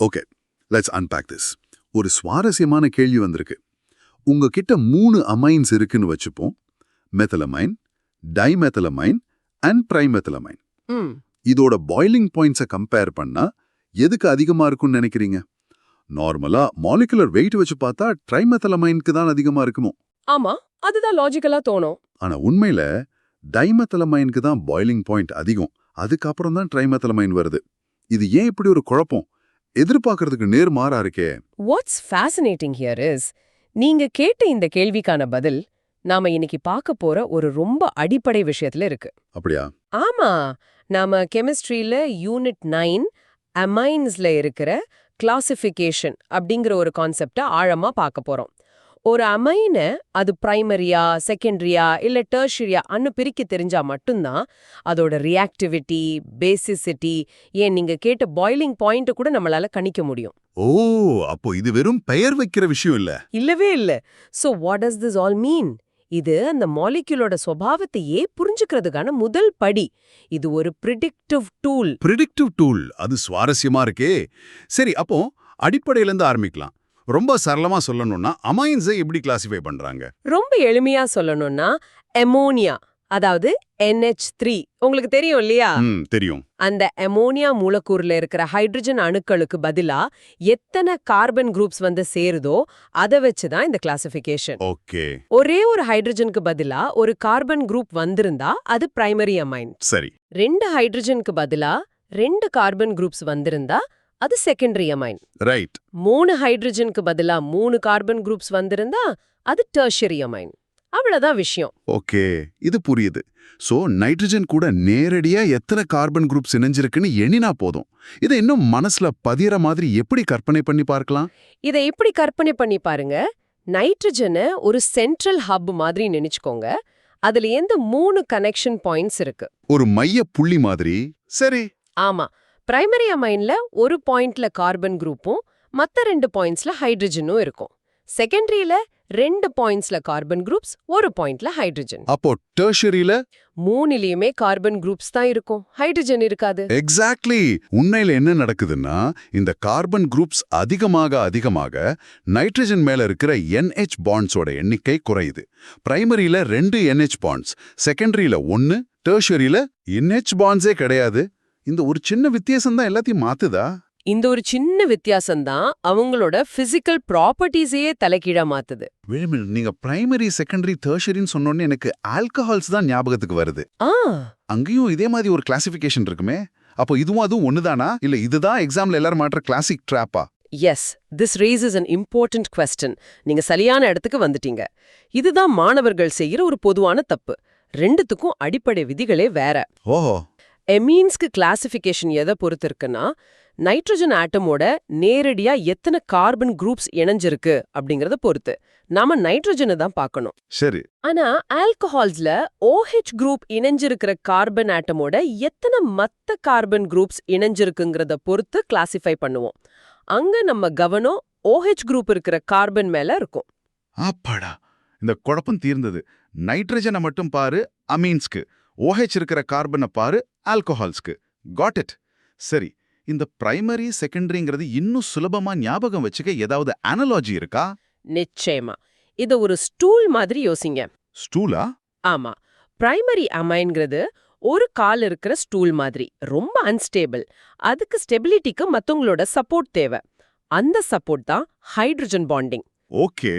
Okay, let's unpack this. ஒரு சுவாரஸ்யமான கேள்வி வந்திருக்கு. உங்ககிட்ட 3 அமைன்ஸ் இருக்குன்னு வச்சுப்போம். மெத்தலமைன், டைமெத்தலமைன் அண்ட் ட்ரைமெத்தலமைன். ம் இதோட பாய்லிங் பாயிண்ட்ஸை கம்பேர் பண்ணா எதுக்கு அதிகமா இருக்கும்னு நினைக்கிறீங்க? நார்மலா மாலிகுலர் வெயிட் வச்சு பார்த்தா ட்ரைமெத்தலமைனுக்கு தான் அதிகமா இருக்குமோ? ஆமா, அதுதான் லாஜிக்கலா தோணும். ஆனா உண்மையில டைமெத்தலமைனுக்கு தான் பாய்லிங் பாயிண்ட் அதிகம். அதுக்கப்புறம் தான் ட்ரைமெத்தலமைன் வருது. இது ஏன் இப்படி ஒரு குழப்பம்? எதிர்பார்க்கறதுக்கு நேர்மாறா இருக்கே. வாட்ஸ் ஃபேசினேட்டிங் ஹியர் இஸ், நீங்க கேட்ட இந்த கேள்விக்கான பதில் நாம இன்னைக்கு பார்க்க போற ஒரு ரொம்ப அடிப்படை விஷயத்துல இருக்கு. அப்படியா? ஆமா, நாம கெமிஸ்ட்ரியில யூனிட் 9 அமைன்ஸ்ல இருக்கிற கிளாசிஃபிகேஷன் அப்படிங்கிற ஒரு கான்செப்டை ஆழமா பார்க்க போறோம். ஒரு அமைனை அது பிரைமரியா, செகண்டரியா இல்ல டெர்ஷரியா அன்னு பிரிக்க தெரிஞ்சா மட்டும்தான் அதோட ரியாக்டிவிட்டி, பேசிசிட்டி, ஏன் நீங்க கேட்ட பாய்லிங் பாயிண்ட் கூட நம்மளால கணிக்க முடியும். ஓ, அப்போ இது வெறும் பெயர் வைக்கிற விஷயம் இல்ல. இல்லவே இல்ல. So what does this all மீன்? இது அந்த மாலிக்யூலோட சுபாவத்தையே புரிஞ்சுக்கிறதுக்கான முதல் படி. இது ஒரு ப்ரிடிக்டிவ் டூல். ப்ரிடிக்டிவ் டூல், அது சுவாரஸ்யமா இருக்கே. சரி, அப்போ அடிப்படையில இருந்து ஆரம்பிக்கலாம். ரொம்ப சரளமா சொல்லணும்னா அமைன்ஸை எப்படி கிளாசிஃபை பண்றாங்க? ரொம்ப எளிமையா சொல்லணும்னா அமோனியா, அதாவது NH3 உங்களுக்கு தெரியும் இல்லையா? தெரியும். அந்த அமோனியா மூலக்கூறுல இருக்கிற ஹைட்ரஜன் அணுக்களுக்கு பதிலா எத்தனை கார்பன் குரூப்ஸ் வந்து சேருதோ அதை வச்சுதான் இந்த கிளாசிஃபிகேஷன். ஓகே. ஒரே ஒரு ஹைட்ரஜனுக்கு பதிலா ஒரு கார்பன் குரூப் வந்திருந்தா அது பிரைமரி அமைன். சரி. 2 ஹைட்ரஜனுக்கு பதிலா 2 கார்பன் குரூப்ஸ் வந்திருந்தா அது செகண்டரி அமைன். ரைட். 3 ஹைட்ரஜனுக்கு பதிலா 3 கார்பன் குரூப்ஸ் வந்திருந்தா அது டெர்ஷரி அமைன். அவ்வளவுதான் விஷயம். ஓகே, இது புரியுது. சோ நைட்ரஜன் கூட நேரடியா எத்தனை கார்பன் குரூப்ஸ் இணைஞ்சிருக்குன்னு எண்ணினா போதும். இதை இன்னும் மனசுல பதியற மாதிரி எப்படி கற்பனை பண்ணி பார்க்கலாம்? இதை எப்படி கற்பனை பண்ணி பாருங்க. நைட்ரஜனை ஒரு சென்ட்ரல் ஹப் மாதிரி நினைச்சுக்கோங்க. அதுல எந்த 3 கனெக்ஷன் பாயிண்ட்ஸ் இருக்கு. ஒரு மைய புள்ளி மாதிரி. சரி. ஆமா, பிரைமரி அமைன்ல ஒரு பாயிண்ட்ல கார்பன் குரூப்பும் மத்த 2 பாயிண்ட்ஸ்ல ஹைட்ரஜனும் இருக்கும். செகண்டரியில 2 பாயிண்ட்ஸ்ல கார்பன் குரூப்ஸ், ஒரு பாயிண்ட்ல ஹைட்ரஜன். அப்போ டெர்ஷரியில 3லயுமே கார்பன் குரூப்ஸ் தான் இருக்கும், ஹைட்ரஜன் இருக்காது. எக்ஸாக்ட்லி. உண்மையில என்ன நடக்குதுன்னா, இந்த கார்பன் குரூப்ஸ் அதிகமாக நைட்ரஜன் மேல இருக்கிற NH பாண்ட்ஸோட எண்ணிக்கை குறையுது. பிரைமரியில 2 NH பாண்ட்ஸ், செகண்டரியில 1, டெர்ஷரியில NH பாண்ட்ஸே கிடையாது. இந்த ஒரு சின்ன வித்தியாசம் தான் எல்லாத்தையும் மாத்துதா? இந்த ஒரு சின்ன வித்தியாசம் தான் அவங்களோட பிசிக்கல் ப்ராப்பர்ட்டிஸையே தலைகீழா மாத்துது. நீங்க பிரைமரி, செகண்டரி, டெர்ஷரின்னு சொன்னோன்னு எனக்கு ஆல்கஹால்ஸ் தான் ஞாபகத்துக்கு வருது. அங்கேயும் இதே மாதிரி ஒரு கிளாசிஃபிகேஷன் இருக்குமே. அப்போ அதுவும் ஒண்ணுதானா, இல்ல இதுதான் எக்ஸாம்ல எல்லாரும் மாற்ற கிளாசிக் ட்ராப்பா? Yes, this raises an important question. நீங்க சரியான இடத்துக்கு வந்துட்டீங்க. இதுதான் மாணவர்கள் செய்யற ஒரு பொதுவான தப்பு. ரெண்டுத்துக்கும் அடிப்படை விதிகளே வேற. ஓஹோ. எமீன்ஸ்க்கு கிளாசிஃபிகேஷன் எதை பொறுத்து இருக்குன்னா, நைட்ரஜன் ஆட்டமோட நேரடியா எத்தனை கார்பன் குரூப்ஸ் இணைஞ்சிருக்கு அப்படிங்கறத பொறுத்து. நாம நைட்ரஜனை தான் பார்க்கணும். சரி. ஆனா ஆல்கஹால்ஸ்ல OH குரூப் இணைஞ்சிருக்கிற கார்பன் ஆட்டமோட எத்தனை மத்த கார்பன் குரூப்ஸ் இணைஞ்சிருக்குங்கிறத பொறுத்து கிளாசிஃபை பண்ணுவோம். அங்க நம்ம கவனம் OH குரூப் இருக்கிற கார்பன் மேல இருக்கும். ஆப்பாடா, இந்த குழப்பம் தீர்ந்தது. நைட்ரஜனை மட்டும் பாரு அமீன்ஸ்க்கு, OH இருக்கிற கார்பனை பாரு ஆல்கஹால்ஸ்க்கு. Got it. சரி, இந்த பிரைமரி, செகண்டரிங்கிறது இன்னும் சுலபமா ஞாபகம் வச்சுக்க ஏதாவது அனாலஜி இருக்கா? நிச்சயமா. இத ஒரு ஸ்டூல் மாதிரி யோசிங்க. ஸ்டூலா? ஆமா, பிரைமரி அமைன்கிறது ஒரு கால் இருக்கிற ஸ்டூல் மாதிரி, ரொம்ப அன்ஸ்டேபிள். அதுக்கு ஸ்டெபிலிட்டிக்கு மத்தவங்களோட சப்போர்ட் தேவை. அந்த சப்போர்ட் தான் hydrogen bonding. Okay.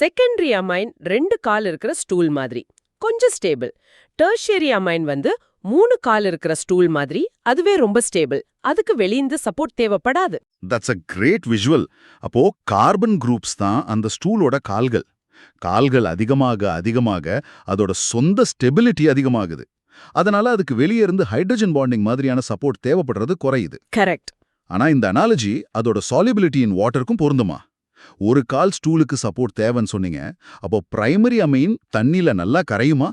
Secondary amine 2 கால் இருக்கிற ஸ்டூல் மாதிரி, கொஞ்சம் ஸ்டேபிள். டெர்ஷியரி அமைன் 3 கால் இருக்கிற ஸ்டூல் மாதிரி, அதுவே ரொம்ப ஸ்டேபிள். அதுக்கு வெளியிருந்து சப்போர்ட் தேவைப்படாது. That's a great visual. அப்போ கார்பன் குரூப்ஸ் தான் அந்த ஸ்டூலோட கால்கள். கால்கள் அதிகமாக அதோட சொந்த ஸ்டெபிலிட்டி அதிகமாகுது. அதனால அதுக்கு வெளியே இருந்து ஹைட்ரஜன் பாண்டிங் மாதிரியான சப்போர்ட் தேவைப்படுறது குறையுது. கரெக்ட். ஆனா இந்த அனாலஜி அதோட சாலிபிலிட்டி இன் வாட்டருக்கும் பொருந்துமா? ஒரு கால் ஸ்டூலுக்கு சப்போர்ட் தேவைன்னு சொன்னீங்க. அப்போ பிரைமரி அமைன் தண்ணில நல்லா கரையுமா?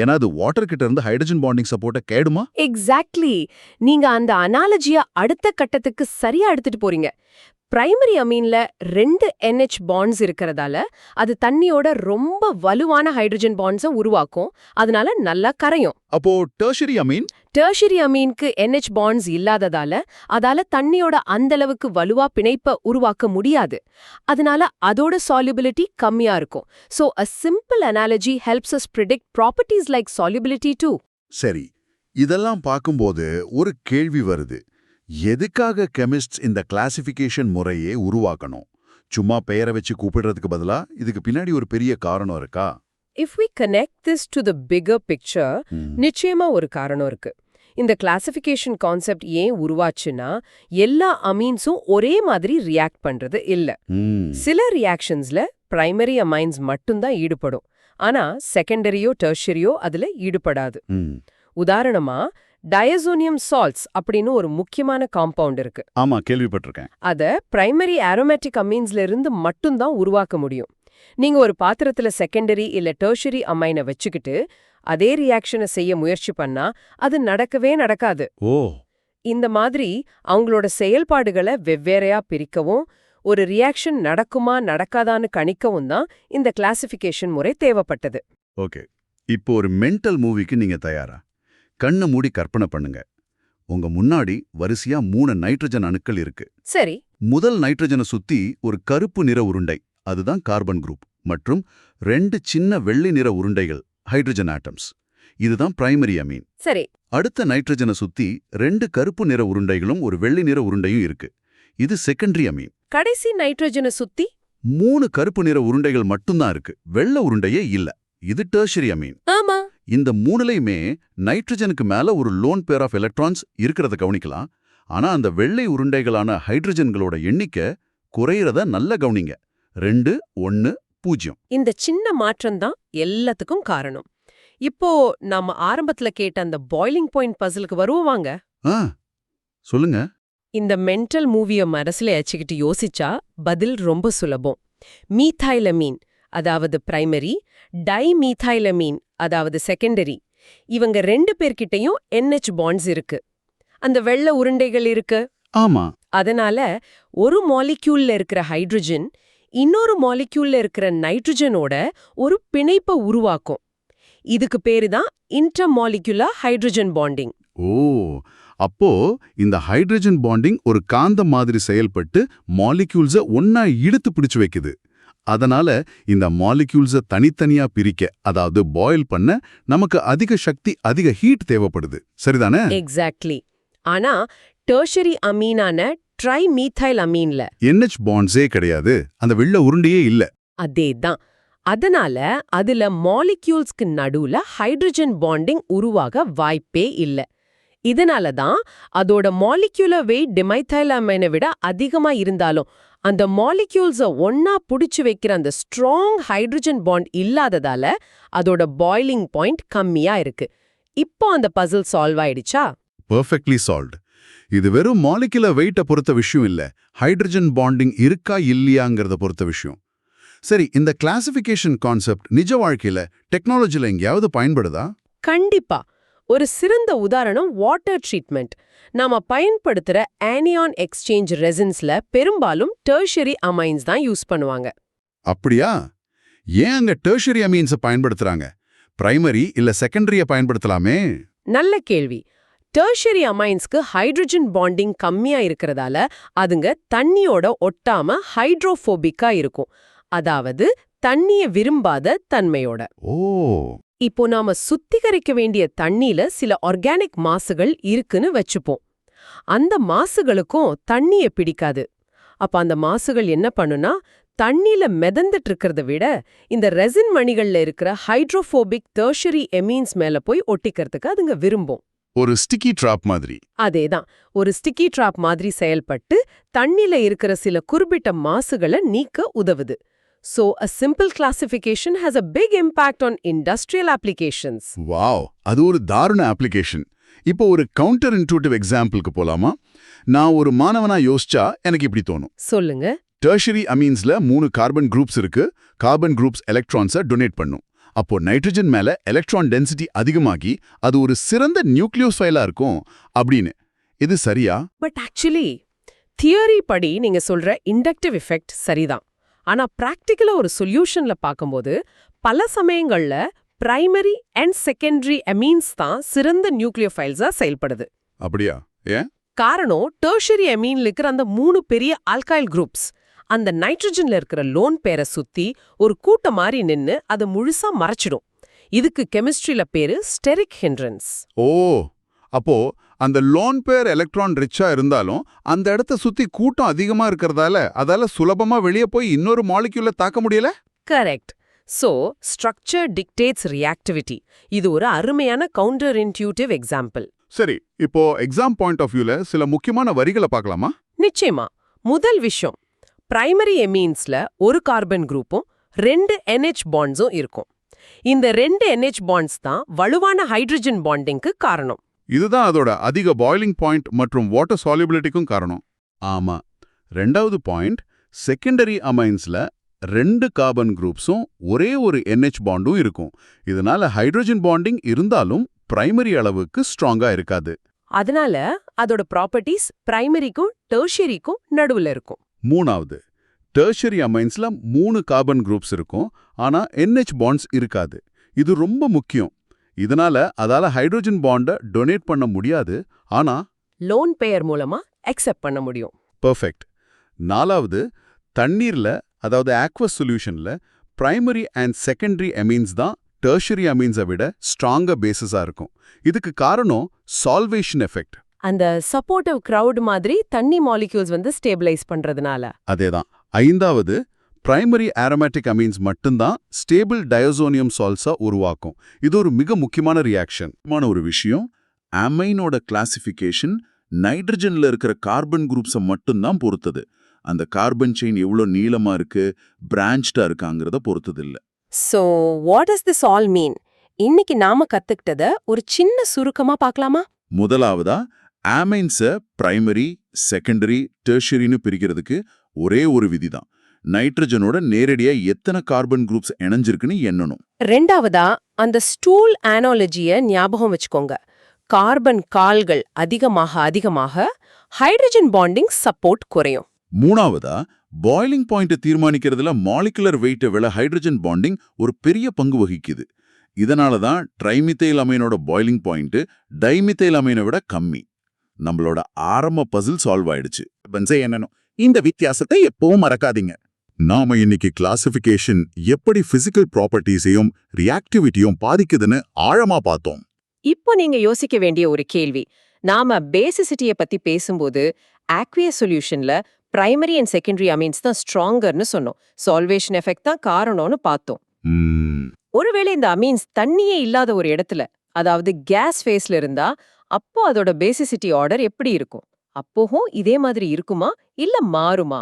ஏன்னா அது வாட்டர் கிட்ட இருந்து ஹைட்ரஜன் பாண்டிங் சப்போர்ட்டை கேடுமா? எக்ஸாக்ட்லி. நீங்க அந்த அனாலஜியா அடுத்த கட்டத்துக்கு சரியா எடுத்துட்டு போறீங்க. பிரைமரி அமீன்ல 2 NH பாண்ட்ஸ் இருக்கறதால அது தண்ணியோட ரொம்ப வலுவான ஹைட்ரஜன் பாண்ட்ஸை உருவாக்கும். அதனால நல்லா கரையும். அப்போ டெர்ஷரி அமீன்? டெர்ஷரி அமீனுக்கு NH பாண்ட்ஸ் இல்லாததால அதால தண்ணியோட அந்த அளவுக்கு வலுவா பிணைப்ப உருவாக்க முடியாது. அதனால அதோட solubility கம்மியா இருக்கும். So a simple analogy helps us predict properties like solubility too. சரி, இதெல்லாம் பார்க்கும்போது ஒரு கேள்வி வருது. எதுக்காக கெமிஸ்ட்ஸ் இந்த கிளாசிஃபிகேஷன் முறையே உருவாக்கணும்? சும்மா பெயரை வச்சு கூப்பிடுறதுக்கு பதிலா இதுக்கு பின்னாடி ஒரு பெரிய காரணம் இருக்கா? If we connect this to the bigger picture, நிச்சயமா ஒரு காரணம் இருக்கு. இந்த கிளாசிஃபிகேஷன் கான்செப்ட் ஏன் உருவாச்சுன்னா, எல்லா அமீன்ஸும் ஒரே மாதிரி ரியாக்ட் பண்றது இல்ல. சில ரியாக்ஷன்ஸ்ல பிரைமரி அமைன்ஸ் மட்டும்தான் ஈடுபடும். ஆனா செகண்டரியோ டெர்ஷரியோ அதுல ஈடுபடாது. உதாரணமா டயசோனியம் சால்ட்ஸ் அப்படின்னு ஒரு முக்கியமான காம்பவுண்ட் இருக்கு. ஆமா, கேள்விப்பட்டிருக்கேன். அத பிரைமரி அரோமேட்டிக் அமீன்ஸ்ல இருந்து மட்டும்தான் உருவாக்க முடியும். நீங்க ஒரு பாத்திரத்துல செகண்டரி இல்ல டெர்ஷரி அமைனை வச்சுக்கிட்டு அதே ரியாக்ஷனை செய்ய முயற்சி பண்ணா அது நடக்கவே நடக்காது. ஓ, இந்த மாதிரி அவங்களோட செயல்பாடுகளை வெவ்வேறையா பிரிக்கவும் ஒரு ரியாக்ஷன் நடக்குமா நடக்காதான்னு கணிக்கவும் தான் இந்த கிளாசிஃபிகேஷன் முறை தேவைப்பட்டது. ஓகே. இப்போ ஒரு மென்டல் மூவிக்கு நீங்க தயாரா? கண்ணை மூடி கற்பனை பண்ணுங்க. உங்க முன்னாடி வரிசையா 3 நைட்ரஜன் அணுக்கள் இருக்கு. சரி. முதல் நைட்ரஜனை சுத்தி ஒரு கருப்பு நிற உருண்டை, அதுதான் கார்பன் குரூப், மற்றும் 2 சின்ன வெள்ளை நிற உருண்டைகள், ஹைட்ரஜன் ஆட்டம்ஸ். இதுதான் பிரைமரி அமீன். சரி. அடுத்த நைட்ரஜனை சுத்தி 2 கருப்பு நிற உருண்டைகளும் ஒரு வெள்ளை நிற உருண்டையும் இருக்கு. இது செகண்டரி அமீன். கடைசி நைட்ரஜனை சுத்தி 3 கருப்பு நிற உருண்டைகள் மட்டும்தான் இருக்கு, வெள்ளை உருண்டையே இல்ல. இது டெர்ஷரி அமீன். ஆமா. இந்த மூணுலையுமே நைட்ரஜனுக்கு மேல ஒரு லோன் பேர் ஆஃப் எலக்ட்ரான்ஸ் இருக்கிறத கவனிக்கலாம். ஆனா அந்த வெள்ளை உருண்டைகளான ஹைட்ரஜன்களோட எண்ணிக்கை குறையறத நல்ல கவனிங்க. 2, 1, 0. இந்த சின்ன மாற்றம் தான் எல்லாத்துக்கும் காரணம். இப்போ நாம ஆரம்பத்துல கேட்ட அந்த பாய்லிங் பாயிண்ட் பசிலுக்கு வருவாங்க. சொல்லுங்க. இந்த மென்டல் மூவிய மனசுல வச்சுக்கிட்டு யோசிச்சா பதில் ரொம்ப சுலபம். மீథைலமீன் அதாவது பிரைமரி, டைமீథைலமீன் அதாவது செகண்டரி. இவங்க 2 பேர்கிட்டயும் NH பாண்ட்ஸ் இருக்கு. அந்த வெள்ளை உருண்டைகள் இருக்கு. ஆமா. அதனால ஒரு மாலிக்யூல்ல இருக்கிற ஹைட்ரஜன் இன்னொரு மாலிக்யூல்ல இருக்கிற நைட்ரஜனோட ஒரு பிணைப்பை உருவாக்கும். இதுக்கு பேரு தான் இன்டர்மாலிகுலர் ஹைட்ரஜன் பாண்டிங். ஓ, அப்போ இந்த ஹைட்ரஜன் பாண்டிங் ஒரு காந்தம் மாதிரி செயல்பட்டு மாலிக்யூல்ஸை ஒன்னா இழுத்து பிடிச்சு வைக்குது. அதனால இந்த மாலிக்யூல்ஸை தனித்தனியா பிரிக்க, அதாவது பாயில் பண்ண நமக்கு அதிக சக்தி, அதிக ஹீட் தேவைப்படுது. சரிதானே? எக்ஸாக்ட்லி. ஆனா டெர்ஷரி அமீனான ட்ரைமீథைல் அமீன்ல NH பாண்ட்ஸே கிடையாது, அந்த வெள்ளை உருண்டையே இல்ல. அதேதான். அதனால அதுல மாலிக்யூல்ஸ்க்கு நடுவுல ஹைட்ரஜன் பாண்டிங் உருவாக வாய்ப்பே இல்ல. இதனால தான் அதோட மாலிக்யூலர் வெயிட் டிமைథைலமைனை விட அதிகமா இருந்தாலும் அந்த மாலிக்யூல்ஸை ஒன்னா புடிச்சு வைக்கிற அந்த ஸ்ட்ராங் ஹைட்ரஜன் பாண்ட் இல்லாததால அதோட பாய்லிங் பாயிண்ட் கம்மியா இருக்கு. இப்போ அந்த பசில் சால்வ் ஆயிடுச்சா? Perfectly solved. இது வெறும் மாலிகுலர் வெயிட்டை பொறுத்த விஷயம் இல்ல, ஹைட்ரஜன் பாண்டிங் இருக்கா இல்லையாங்கிறத பொறுத்த விஷயம். சரி, இந்த கிளாசிஃபிகேஷன் கான்செப்ட் நிஜ வாழ்க்கையில டெக்னாலஜில எங்கேயாவது பயன்படுதா? கண்டிப்பா. ஒரு சிறந்த உதாரணம் வாட்டர் ட்ரீட்மெண்ட். நாம பயன்படுத்துற ஆனியான் எக்ஸ்சேஞ்ச் ரெசின்ஸ்ல பெரும்பாலும் டெர்ஷரி அமைன்ஸ் தான் யூஸ் பண்ணுவாங்க. அப்படியா? ஏன் அங்க டெர்ஷரி அமீன்ஸை பயன்படுத்துறாங்க? பிரைமரி இல்ல செகண்டரிய பயன்படுத்தலாமே? நல்ல கேள்வி. டெர்ஷரி அமைன்ஸ்க்கு ஹைட்ரஜன் பாண்டிங் கம்மியா இருக்கறதால அதுங்க தண்ணியோட ஒட்டாம ஹைட்ரோஃபோபிக்கா இருக்கும். அதாவது தண்ணிய விரும்பாத தன்மையோட. ஓ. இப்போ நாம சுத்திகரிக்க வேண்டிய தண்ணியில சில ஆர்கானிக் மாசுகள் இருக்குன்னு வச்சுப்போம். அந்த மாசுகளுக்கும் தண்ணிய பிடிக்காது. அப்ப அந்த மாசுகள் என்ன பண்ணுனா, தண்ணியில மிதந்துட்டு இருக்கிறத விட இந்த ரெசின் மணிகள்ல இருக்கிற ஹைட்ரோஃபோபிக் டெர்ஷரி எமீன்ஸ் மேல போய் ஒட்டிக்கிறதுக்கு அதுங்க விரும்பும். ஒரு ஸ்டிக்கி ட்ராப் மாதிரி. அதேதான். ஒரு ஸ்டிக்கி ட்ராப் மாதிரி செயல்பட்டு தண்ணியில இருக்கிற சில குறிப்பிட்ட மாசுகளை நீக்க உதவுது. So, a simple classification has a big impact on industrial applications. Wow, அது ஒரு தாருண அப்ளிகேஷன். இப்போ ஒரு கவுண்டர் இன்ட்யூட்டிவ் எக்ஸாம்பிளுக்கு போலாமா? நான் ஒரு மாணவனா யோசிச்சா எனக்கு இப்படி தோணும். சொல்லுங்க. டெர்ஷரி அமீன்ஸ்ல 3 கார்பன் குரூப்ஸ் இருக்கு. கார்பன் குரூப்ஸ் எலக்ட்ரான்ஸை டொனேட் பண்ணும். அப்போ நைட்ரஜன் மேல எலக்ட்ரான் டென்சிட்டி அதிகமாகி அது ஒரு சிறந்த நியூக்ளியோஃபைலா இருக்கும் அப்படின்னு. இது சரியா? But actually, தியரி படி நீங்க சொல்ற இண்டக்டிவ் எஃபெக்ட் சரிதான். ஆனா பிராக்டிக்கலா ஒரு சொல்யூஷன்ல பார்க்கும்போது பல சமயங்கள்ல பிரைமரி அண்ட் செகண்டரி அமீன்ஸ் தான் சிறந்த நியூக்ளியோஃபைல்ஸா செயல்படுது. அப்படியா? ஏன்? காரணம் டெர்ஷரி அமீன்ல இருக்கிற அந்த 3 பெரிய ஆல்கைல் குரூப்ஸ் அந்த நைட்ரஜன்ல இருக்கிற லோன் பேரை சுத்தி ஒரு கூட்டம் மாதிரி நின்னு அதை முழுசா மறைச்சிடும். இதுக்கு கெமிஸ்ட்ரியில பேரு ஸ்டெரிக் ஹிண்ட்ரன்ஸ். ஓ, அப்போ அந்த லோன் பேர் எலக்ட்ரான் ரிச்சா இருந்தாலும் அந்த இடத்த சுத்தி கூட்டம் அதிகமா இருக்கிறதால அதால சுலபமா வெளியே போய் இன்னொரு மாலிக்யூல தாக்க முடியல. Correct. So structure dictates reactivity. இது ஒரு அருமையான கவுண்டர் இன்ட்யூட்டிவ் எக்ஸாம்பிள். சரி, இப்போ எக்ஸாம் பாயிண்ட் ஆஃப் வியூல சில முக்கியமான வரிகளை பார்க்கலாமா? நிச்சயமா. முதல் விஷயம், பிரைமரி எமீன்ஸ்ல ஒரு கார்பன் குரூப்பும் 2 NH பாண்ட்ஸும் இருக்கும். இந்த 2 NH பாண்ட்ஸ் தான் வலுவான ஹைட்ரஜன் பாண்டிங்க்கு காரணம். இதுதான் அதோட அதிக பாய்லிங் பாயிண்ட் மற்றும் வாட்டர் சால்யூபிலிட்டிக்கும் காரணம். ஆமா. ரெண்டாவது பாயிண்ட், செகண்டரி அமைன்ஸ்ல 2 கார்பன் குரூப்ஸும் ஒரே ஒரு NH பாண்டும் இருக்கும். இதனால ஹைட்ரஜன் பாண்டிங் இருந்தாலும் பிரைமரி அளவுக்கு ஸ்ட்ராங்கா இருக்காது. அதனால அதோட ப்ராப்பர்ட்டிஸ் பிரைமரிக்கும் டெர்ஷரிக்கும் நடுவுல இருக்கும். மூணாவது, டெர்ஷரி அமைன்ஸ்ல 3 கார்பன் குரூப்ஸ் இருக்கும், ஆனா NH பாண்ட்ஸ் இருக்காது. இது ரொம்ப முக்கியம். இதனால அதால ஹைட்ரஜன் பாண்டை டொனேட் பண்ண முடியாது, ஆனா லோன் பேயர் மூலமா அக்செப்ட் பண்ண முடியும். பெர்ஃபெக்ட். நாலாவது, தண்ணீர்ல அதாவது ஆக்வஸ் சொல்யூஷன்ல பிரைமரி அண்ட் செகண்டரி அமீன்ஸ் தான் டெர்ஷரி அமீன்ஸை விட ஸ்ட்ராங்கா பேசிஸா இருக்கும். இதுக்கு காரணம் சால்வேஷன் எஃபெக்ட். அந்த சப்போர்ட்டிவ் கிரவுட் மாதிரி தண்ணி மாலிக்யூல்ஸ் ஸ்டேபிளைஸ் பண்றதுனால. அதேதான். ஐந்தாவது, பிரைமரி ஆரோமேட்டிக் அமீன்ஸ் மட்டும்தான் ஸ்டேபிள் டயோசோனியம் சால்ட்ஸா உருவாக்கும். இது ஒரு மிக முக்கியமான ரியாக்ஷன். ஒரு விஷயம், அமைனோட கிளாசிஃபிகேஷன் நைட்ரஜன்ல இருக்கிற கார்பன் குரூப்ஸை மட்டும்தான் பொறுத்தது. அந்த கார்பன் செயின் எவ்வளோ நீளமா இருக்கு, பிரான்ச்டா இருக்காங்கிறத பொறுத்தது இல்ல. So what does this all மீன்? இன்னைக்கு நாம கத்துக்கிட்டத ஒரு சின்ன சுருக்கமா பார்க்கலாமா? முதலாவதா, ஆமைன்ஸை பிரைமரி, செகண்டரி, டெர்ஷரின்னு பிரிக்கிறதுக்கு ஒரே ஒரு விதிதான். நைட்ரஜனோட நேரடியா எத்தனை கார்பன் குரூப்ஸ் இணைஞ்சிருக்குன்னு எண்ணணும். ரெண்டாவதா, அந்த ஸ்டூல் ஆனாலஜிய ஞாபகம் வச்சுக்கோங்க. கார்பன் கால்கள் அதிகமாக ஹைட்ரஜன் பாண்டிங் சப்போர்ட் குறையும். மூணாவதா, பாய்லிங் பாயிண்ட்டை தீர்மானிக்கிறதுல மாலிகுலர் வெயிட்டை விட ஹைட்ரஜன் பாண்டிங் ஒரு பெரிய பங்கு வகிக்குது. இதனால தான் ட்ரைமித்தைல் அமைனோட பாய்லிங் பாயிண்ட் டைமித்தைல் அமைனை விட கம்மி. நம்மளோட ஆரம்ப பசில் சால்வ் ஆயிடுச்சு. என்னனும் இந்த வித்தியாசத்தை எப்பவும் மறக்காதீங்க. நாம இன்னைக்கு கிளாசிஃபிகேஷன் எப்படி பிசிக்கல் ப்ராப்பர்ட்டிஸையும் ரியாக்டிவிட்டியும் பாதிக்குதுன்னு ஆழமா பார்த்தோம். இப்போ நீங்க யோசிக்க வேண்டிய ஒரு கேள்வி, நாம பேசிசிட்டியை பத்தி பேசும்போது ஆக்வியஸ் சொல்யூஷன்ல பிரைமரி அண்ட் செகண்டரி அமீன்ஸ் தான் ஸ்ட்ராங்கர்னு சொன்னோம். சால்வேஷன் எஃபெக்ட் தான் காரணம்னு பார்த்தோம். ஒருவேளை இந்த அமீன்ஸ் தண்ணியே இல்லாத ஒரு இடத்துல, அதாவது கேஸ் ஃபேஸ்ல இருந்தா, அப்போ அதோட பேசிசிட்டி ஆர்டர் எப்படி இருக்கும்? அப்போவும் இதே மாதிரி இருக்குமா இல்ல மாறுமா?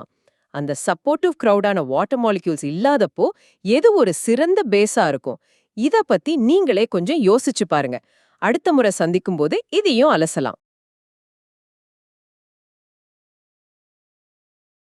அந்த சப்போர்ட்டிவ் கிரவுடான வாட்டர் மாலிக்யூல்ஸ் இல்லாதப்போ எது ஒரு சிறந்த பேஸா இருக்கும்? இத பத்தி நீங்களே கொஞ்சம் யோசிச்சு பாருங்க. அடுத்த முறை சந்திக்கும் போது இதையும் அலசலாம்.